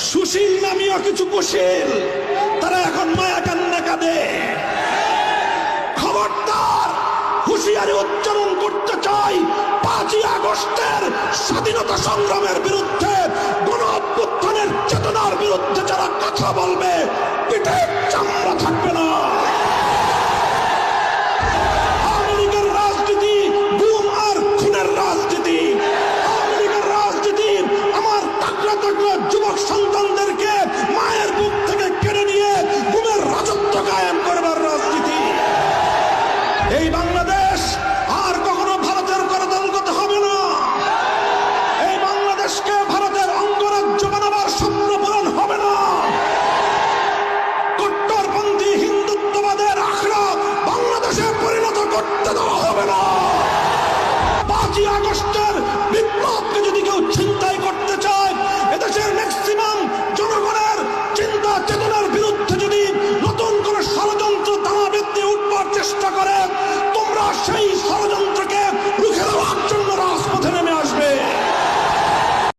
সুশীল নামীয় কিছু কুশীল তারা এখন মায়া কান্না কাঁদে। খবরদার, হুঁশিয়ারি উচ্চারণ করতে চাই, 5ই আগস্টের স্বাধীনতা সংগ্রামের বিরুদ্ধে, গণ অভ্যুত্থানের চেতনার বিরুদ্ধে যারা কথা বলবে, পিঠের চামড়া থাকবে না। আওয়ামী লীগের রাজনীতি গুম আর খুনের রাজনীতি। আওয়ামী লীগের রাজনীতি আমার তাকড়া তাকড়া যুবক সন্তানদেরকে মায়ের বুক থেকে কেড়ে নিয়ে গুমের রাজত্ব কায়েম করবার রাজনীতি। এই বাংলাদেশ আর কখনো ভারতের করদলগত হবে না। এই বাংলাদেশকে ভারতের অঙ্গরাজ্য বানাবার স্বপ্ন পূরণ হবে না। কট্টরপন্থী হিন্দুত্ববাদের আখড়া বাংলাদেশে পরিণত করতে দেওয়া হবে না। 5ই আগস্টের বিপ্লবকে যদি কেউ ছিনতাই করতে চায়, এদেশের ম্যাক্সিমাম জনগণের চিন্তা চেতনার বিরুদ্ধে যদি নতুন করে ষড়যন্ত্র দানা বেঁধে উঠবার চেষ্টা করে, তোমরা সেই ষড়যন্ত্র